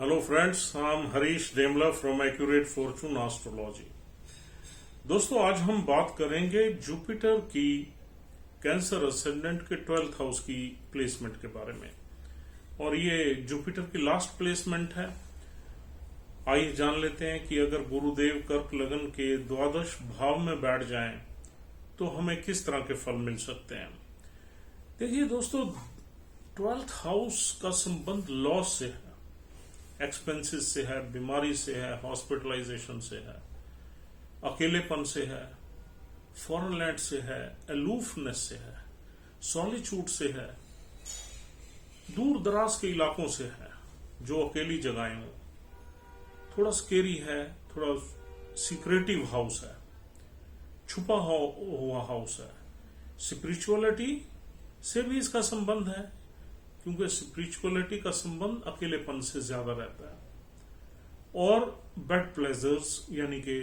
Hello friends, I am Harish Demla from accurate fortune astrology. दोस्तों, आज हम बात करेंगे जुपिटर की कैंसर असेंडेंट के 12th हाउस की प्लेसमेंट के बारे में। और ये जुपिटर की लास्ट प्लेसमेंट है। आइए जान लेते हैं कि अगर गुरुदेव कर्क लगन के द्वादश भाव में बैठ जाएं तो हमें किस तरह के फल मिल सकते हैं। देखिए दोस्तों, 12th हाउस का संबंध लॉस से है, एक्सपेंसेस से है, बीमारी से है, हॉस्पिटलाइजेशन से है, अकेलेपन से है, फॉरेन लैंड से है, अलूफनेस से है, सॉलिट्यूड से है, दूर दराज के इलाकों से है, जो अकेली जगहें हो, थोड़ा स्केरी है, थोड़ा सीक्रेटिव हाउस है, छुपा हुआ हाउस है। स्पिरिचुअलिटी से भी इसका संबंध है, क्योंकि स्पिरिचुअलिटी का संबंध अकेलेपन से ज्यादा रहता है। और बेड प्लेजर्स यानी कि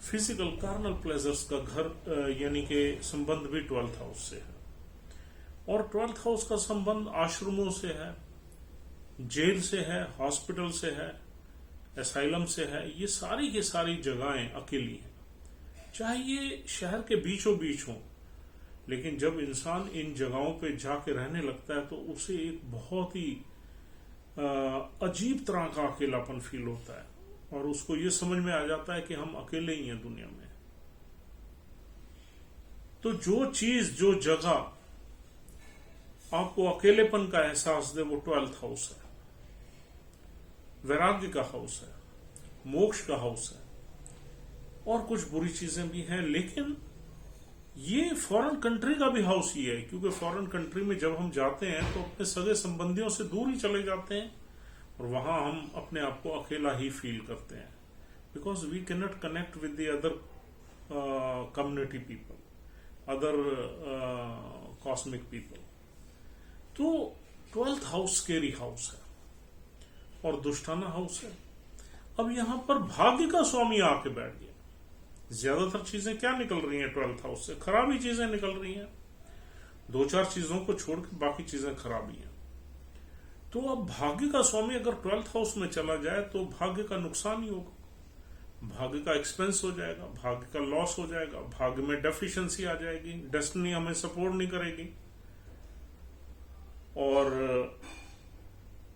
फिजिकल कार्नल प्लेजर्स का घर यानी कि संबंध भी 12th हाउस से है। और 12th हाउस का संबंध आश्रमों से है, जेल से है, हॉस्पिटल से है, एसाइलम से है। ये सारी की सारी जगहें अकेली हैं, चाहे ये शहर के बीचों बीच हों, लेकिन जब इंसान इन जगहों पे जाके रहने लगता है तो उसे एक बहुत ही अजीब तरह का अकेलापन फील होता है और उसको ये समझ में आ जाता है कि हम अकेले ही हैं दुनिया में। तो जो चीज, जो जगह आपको अकेलेपन का एहसास दे, वो 12th हाउस है, वैराग्य का हाउस है, मोक्ष का हाउस है। और कुछ बुरी चीजें भी हैं, लेकिन ये फॉरेन कंट्री का भी हाउस ही है, क्योंकि फॉरेन कंट्री में जब हम जाते हैं तो अपने सगे संबंधियों से दूर ही चले जाते हैं और वहां हम अपने आप को अकेला ही फील करते हैं, because we can not connect with the other community people, other cosmic people. तो 12th हाउस स्केरी हाउस है और दुष्टाना हाउस है। अब यहां पर भाग्य का स्वामी आके बैठ गया। ज्यादातर चीजें क्या निकल रही हैं 12th हाउस से? खराब ही चीजें निकल रही हैं। 2-4 चीजों को छोड़कर बाकी चीजें खराब ही हैं। तो अब भाग्य का स्वामी अगर 12th हाउस में चला जाए तो भाग्य का नुकसान ही होगा, भाग्य का एक्सपेंस हो जाएगा, भाग्य का लॉस हो जाएगा, भाग्य में डेफिशिएंसी आ जाएगी, डेस्टिनी हमें सपोर्ट नहीं करेगी। और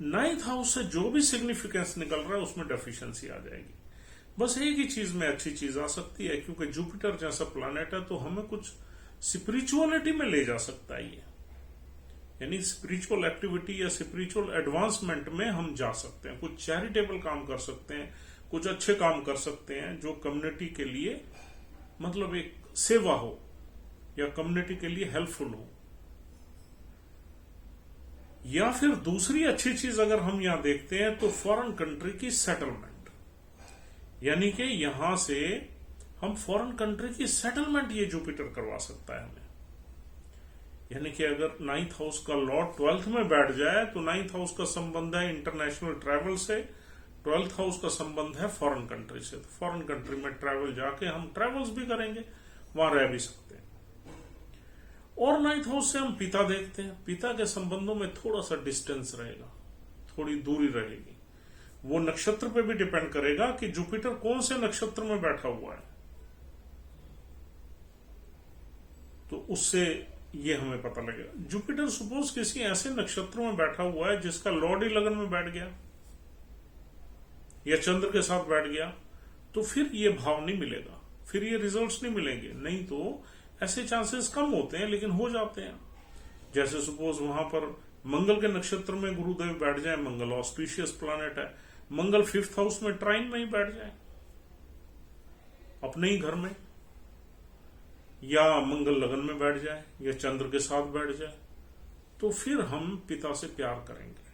9th हाउस से जो भी सिग्निफिकेंस निकल रहा है उसमें डेफिशिएंसी आ जाएगी। बस एक ही चीज में अच्छी चीज आ सकती है, क्योंकि जुपिटर जैसा प्लैनेट है तो हमें कुछ स्पिरिचुअलिटी में ले जा सकता है ये, यानी स्पिरिचुअल एक्टिविटी या स्पिरिचुअल एडवांसमेंट में हम जा सकते हैं, कुछ चैरिटेबल काम कर सकते हैं, कुछ अच्छे काम कर सकते हैं जो कम्युनिटी के लिए मतलब एक सेवा हो या कम्युनिटी के लिए हेल्पफुल हो। या फिर दूसरी अच्छी चीज अगर हम यहां देखते हैं तो फॉरेन कंट्री की सेटलमेंट, यानी कि यहां से हम फॉरेन कंट्री की सेटलमेंट ये जुपिटर करवा सकता है हमें। यानी कि अगर 9th हाउस का लॉर्ड 12th में बैठ जाए तो 9th हाउस का संबंध है इंटरनेशनल ट्रैवल से, 12th हाउस का संबंध है फॉरेन कंट्री से। तो फॉरेन कंट्री में ट्रैवल जाके हम ट्रैवल्स भी करेंगे, वहां रह भी सकते हैं। और 9th हाउस से हम पिता देखते हैं, पिता के संबंधों में थोड़ा सा डिस्टेंस रहेगा, थोड़ी दूरी रहेगी। वो नक्षत्र पे भी डिपेंड करेगा कि जुपिटर कौन से नक्षत्र में बैठा हुआ है, तो उससे ये हमें पता लगेगा। जुपिटर सपोज किसी ऐसे नक्षत्र में बैठा हुआ है जिसका लॉर्ड ही लगन में बैठ गया या चंद्र के साथ बैठ गया, तो फिर ये भाव नहीं मिलेगा, फिर ये रिजल्ट्स नहीं मिलेंगे। नहीं तो ऐसे चांसेस कम होते हैं, लेकिन हो जाते हैं। जैसे सपोज वहां पर मंगल के नक्षत्र में गुरुदेव बैठ जाए, मंगल ऑस्पिशियस प्लैनेट है, मंगल 5th हाउस में ट्राइन में ही बैठ जाए अपने ही घर में, या मंगल लगन में बैठ जाए या चंद्र के साथ बैठ जाए, तो फिर हम पिता से प्यार करेंगे,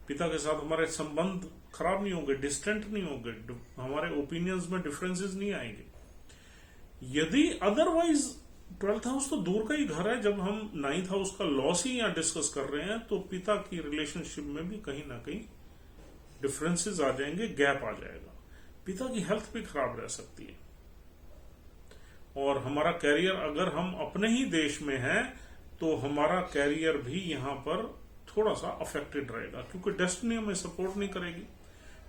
पिता के साथ हमारे संबंध खराब नहीं होंगे, डिस्टेंट नहीं होंगे, हमारे ओपिनियंस में डिफरेंसेस नहीं आएंगे। यदि अदरवाइज 12th हाउस तो दूर का ही घर है, जब हम 9th हाउस का लॉस ही यहां डिस्कस कर रहे हैं तो पिता की रिलेशनशिप में भी कहीं ना कहीं डिफरेंसेस आ जाएंगे, गैप आ जाएगा, पिता की हेल्थ भी खराब रह सकती है। और हमारा कैरियर अगर हम अपने ही देश में हैं तो हमारा कैरियर भी यहां पर थोड़ा सा अफेक्टेड रहेगा, क्योंकि डेस्टिनी हमें सपोर्ट नहीं करेगी।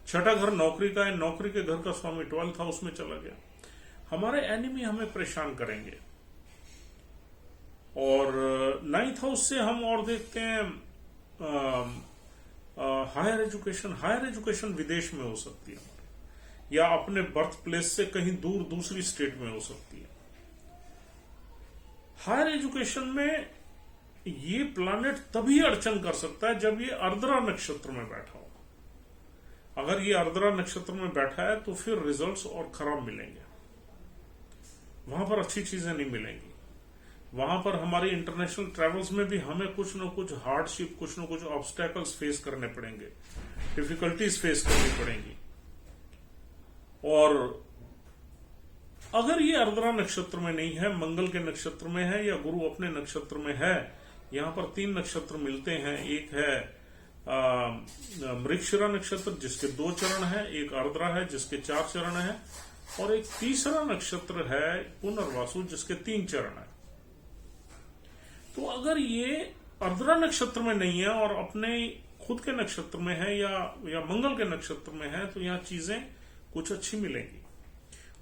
छठा घर नौकरी का है, नौकरी के घर का स्वामी 12th हाउस में चला गया। हमारे एनिमी हमें परेशान करेंगे। और 9th हाउस से हम और देखते हैं हायर एजुकेशन। हायर एजुकेशन विदेश में हो सकती है या अपने बर्थ प्लेस से कहीं दूर दूसरी स्टेट में हो सकती है। हायर एजुकेशन में ये प्लैनेट तभी अड़चन कर सकता है जब ये अर्द्रा नक्षत्र में बैठा हो। अगर ये अर्द्रा नक्षत्र में बैठा है तो फिर रिजल्ट्स और खराब मिलेंगे, वहां पर अच्छी चीजें नहीं मिलेंगी। वहां पर हमारी इंटरनेशनल ट्रेवल्स में भी हमें कुछ न कुछ हार्डशिप, कुछ न कुछ ऑब्स्टेकल्स फेस करने पड़ेंगे, डिफिकल्टीज फेस करनी पड़ेंगी। और अगर ये अर्द्रा नक्षत्र में नहीं है, मंगल के नक्षत्र में है या गुरु अपने नक्षत्र में है, यहां पर 3 नक्षत्र मिलते हैं। एक है मृगशिरा नक्षत्र जिसके 2 चरण है, एक अर्द्रा है जिसके 4 चरण है, और एक तीसरा नक्षत्र है पुनर्वासु जिसके 3 चरण है। तो अगर ये अर्द्रा नक्षत्र में नहीं है और अपने खुद के नक्षत्र में है या मंगल के नक्षत्र में है, तो यहां चीजें कुछ अच्छी मिलेंगी।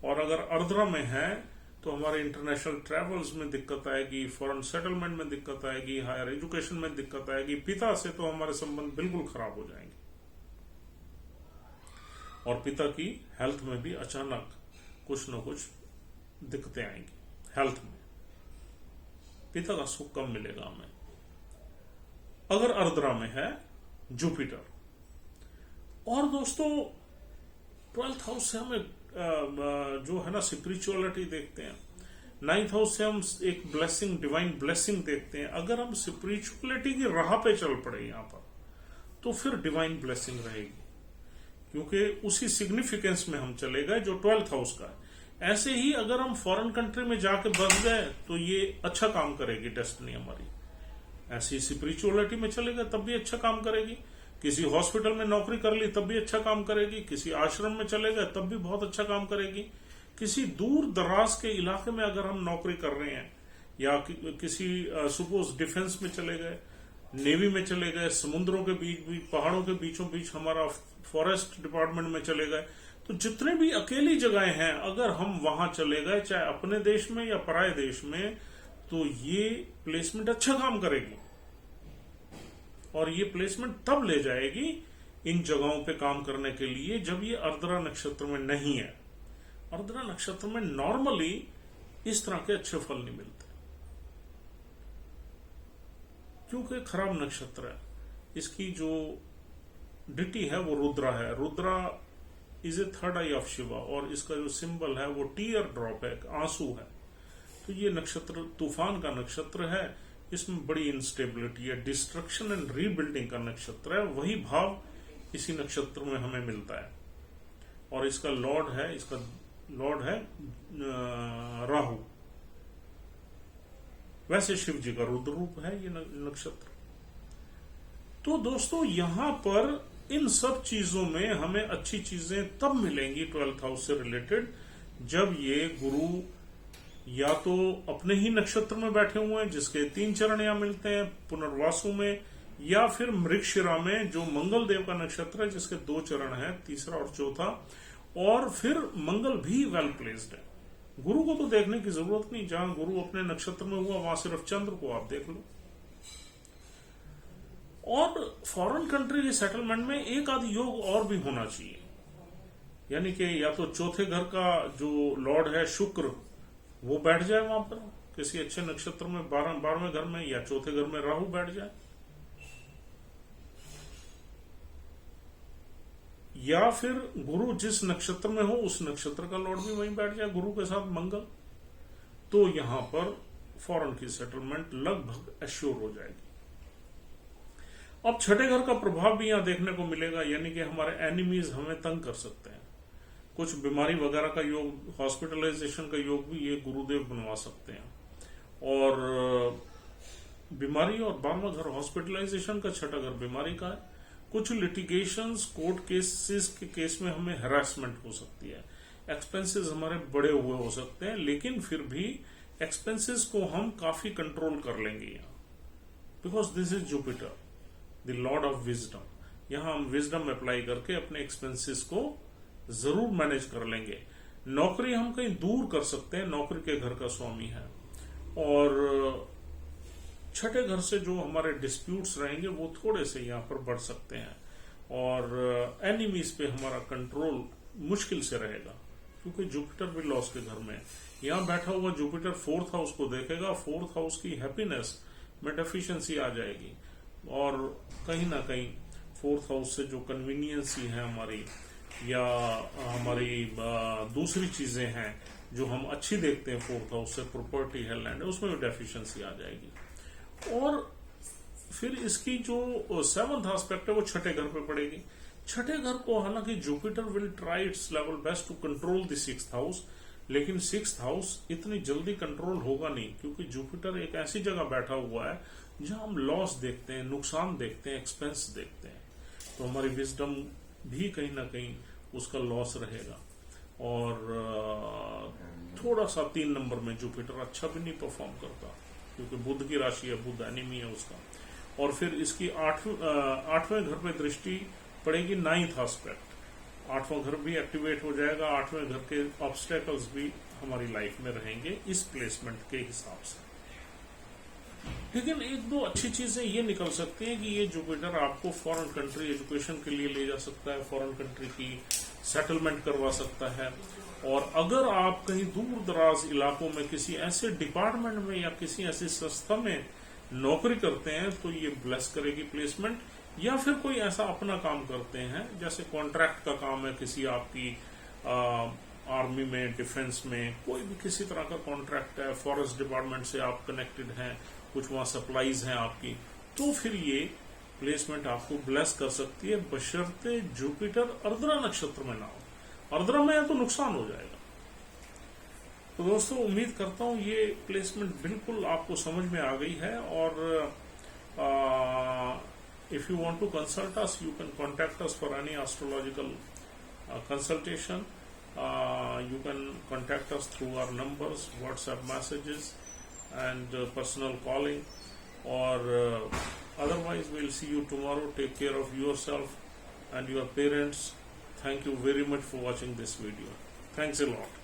और अगर अर्द्रा में है तो हमारे इंटरनेशनल ट्रेवल्स में दिक्कत आएगी, फॉरेन सेटलमेंट में दिक्कत आएगी, हायर एजुकेशन में दिक्कत आएगी, पिता से तो हमारे संबंध बिल्कुल खराब हो जाएंगे। और पिता की हेल्थ में भी अचानक कुछ न कुछ दिक्कतें आएंगी। हेल्थ में पिता का सुख कम मिलेगा हमें। अगर अर्द्रा में है जुपिटर। और दोस्तों 12th हाउस से हमें जो है ना स्पिरिचुअलिटी देखते हैं। 9th हाउस से हम एक ब्लेसिंग, डिवाइन ब्लेसिंग देखते हैं। अगर हम स्पिरिचुअलिटी की राह पे चल पड़े यहां पर तो फिर डिवाइन ब्लेसिंग रहेगी, क्योंकि उसी सिग्निफिकेंस में हम चले गए जो 12th हाउस का है। ऐसे ही अगर हम फॉरेन कंट्री में जाके बस गए तो ये अच्छा काम करेगी डेस्टिनी हमारी। ऐसी स्पिरिचुअलिटी में चले गए तब भी अच्छा काम करेगी। किसी हॉस्पिटल में नौकरी कर ली तब भी अच्छा काम करेगी। किसी आश्रम में चले गए तब भी बहुत अच्छा काम करेगी। किसी दूर दराज के इलाके में अगर हम नौकरी कर रहे हैं या किसी सपोज डिफेंस में चले गए, नेवी में चले गए, समुद्रों के बीच बीच, पहाड़ों के बीचों बीच हमारा फॉरेस्ट डिपार्टमेंट में चले गए, तो जितने भी अकेली जगहें हैं अगर हम वहां चले गए, चाहे अपने देश में या पराये देश में, तो ये प्लेसमेंट अच्छा काम करेगी। और ये प्लेसमेंट तब ले जाएगी इन जगहों पे काम करने के लिए जब ये अर्द्रा नक्षत्र में नहीं है। अर्द्रा नक्षत्र में नॉर्मली इस तरह के अच्छे फल नहीं मिलते, क्योंकि खराब नक्षत्र है। इसकी जो डिटी है वो रुद्रा है। Rudra is a third I of Shiva, और इसका जो सिंबल है वो टीयर ड्रॉप है, आंसू है। तो ये नक्षत्र तूफान का नक्षत्र है। इसमें बड़ी इंस्टेबिलिटी है, डिस्ट्रक्शन एंड रीबिल्डिंग का नक्षत्र है। वही भाव इसी नक्षत्र में हमें मिलता है। और इसका लॉर्ड है राहु। वैसे शिव जी का रुद्र रूप है ये नक्षत्र। तो दोस्तों यहां पर इन सब चीजों में हमें अच्छी चीजें तब मिलेंगी 12th हाउस से रिलेटेड जब ये गुरु या तो अपने ही नक्षत्र में बैठे हुए हैं जिसके 3 चरण यहां मिलते हैं पुनर्वासु में, या फिर मृगशिरा में जो मंगल देव का नक्षत्र है जिसके 2 चरण है, तीसरा और चौथा। और फिर मंगल भी वेल प्लेस्ड है। गुरु को तो देखने की जरूरत नहीं, जहां गुरु अपने नक्षत्र में हुआ वहां सिर्फ चंद्र को आप देख लो। और फॉरेन कंट्री के सेटलमेंट में एक आध योग और भी होना चाहिए, यानी कि या तो चौथे घर का जो लॉर्ड है शुक्र वो बैठ जाए वहां पर किसी अच्छे नक्षत्र में, 12वें घर में, या चौथे घर में राहु बैठ जाए, या फिर गुरु जिस नक्षत्र में हो उस नक्षत्र का लॉर्ड भी वहीं बैठ जाए गुरु के साथ मंगल। तो यहां पर फॉरेन की सेटलमेंट लगभग एश्योर हो जाएगी। अब छठे घर का प्रभाव भी यहां देखने को मिलेगा, यानी कि हमारे एनिमीज हमें तंग कर सकते हैं। कुछ बीमारी वगैरह का योग, हॉस्पिटलाइजेशन का योग भी ये गुरुदेव बनवा सकते हैं। और बीमारी और 12वां घर हॉस्पिटलाइजेशन का, छठा घर बीमारी का है। कुछ लिटिगेशंस, कोर्ट केसेस के केस में हमें हैरेसमेंट हो सकती है, एक्सपेंसेस हमारे बड़े हुए हो सकते हैं, लेकिन फिर भी एक्सपेंसेस को हम काफी कंट्रोल कर लेंगे यहाँ, because this is Jupiter. The Lord of wisdom. यहां हम विजडम अप्लाई करके अपने एक्सपेंसेस को जरूर मैनेज कर लेंगे। नौकरी हम कहीं दूर कर सकते हैं, नौकरी के घर का स्वामी है। और छठे घर से जो हमारे डिस्प्यूट्स रहेंगे वो थोड़े से यहाँ पर बढ़ सकते हैं, और एनिमीज पे हमारा कंट्रोल मुश्किल से रहेगा, क्योंकि जुपिटर भी लॉस के घर में। यहाँ बैठा हुआ जुपिटर फोर्थ हाउस को देखेगा, फोर्थ हाउस की हैप्पीनेस में डेफिशिएंसी आ जाएगी, और कहीं ना कहीं फोर्थ हाउस से जो कन्वीनियंसी है हमारी, या हमारी दूसरी चीजें हैं जो हम अच्छी देखते हैं फोर्थ हाउस से, प्रॉपर्टी है, लैंड है, उसमें भी डेफिशिएंसी आ जाएगी। और फिर इसकी जो सेवंथ एस्पेक्ट है वो छठे घर पे पड़ेगी। छठे घर को हालांकि Jupiter will try its level best to control the sixth house, लेकिन सिक्स्थ हाउस इतनी जल्दी कंट्रोल होगा नहीं, क्योंकि जुपिटर एक ऐसी जगह बैठा हुआ है जहां हम लॉस देखते हैं, नुकसान देखते हैं, एक्सपेंस देखते हैं। तो हमारी विजडम भी कहीं ना कहीं उसका लॉस रहेगा। और थोड़ा सा 3 नंबर में जुपिटर अच्छा भी नहीं परफॉर्म करता, क्योंकि बुध की राशि है, बुध एनिमी है उसका। और फिर इसकी आठवें घर पे दृष्टि पड़ेगी, 9th एस्पेक्ट। 8वां घर भी एक्टिवेट हो जाएगा, 8वें घर के ऑब्स्टेकल्स भी हमारी लाइफ में रहेंगे इस प्लेसमेंट के हिसाब से। लेकिन एक दो अच्छी चीजें ये निकल सकती हैं कि ये जुपिटर आपको फॉरेन कंट्री एजुकेशन के लिए ले जा सकता है, फॉरेन कंट्री की सेटलमेंट करवा सकता है। और अगर आप कहीं दूर दराज इलाकों में किसी ऐसे डिपार्टमेंट में या किसी ऐसी संस्था में नौकरी करते हैं तो ये ब्लेस करेगी प्लेसमेंट। या फिर कोई ऐसा अपना काम करते हैं, जैसे कॉन्ट्रैक्ट का काम है किसी आपकी आर्मी में, डिफेंस में, कोई भी किसी तरह का कॉन्ट्रैक्ट है, फॉरेस्ट डिपार्टमेंट से आप कनेक्टेड हैं, कुछ वहां सप्लाईज हैं आपकी, तो फिर ये प्लेसमेंट आपको ब्लेस कर सकती है, बशर्ते जुपिटर अर्द्रा नक्षत्र में ना हो। अर्द्रा में है तो नुकसान हो जाएगा। तो दोस्तों उम्मीद करता हूं ये प्लेसमेंट बिल्कुल आपको समझ में आ गई है। और if you want to consult us, you can contact us for any astrological consultation. You can contact us through our numbers, WhatsApp messages, and personal calling. Or otherwise, we'll see you tomorrow. Take care of yourself and your parents. Thank you very much for watching this video. Thanks a lot.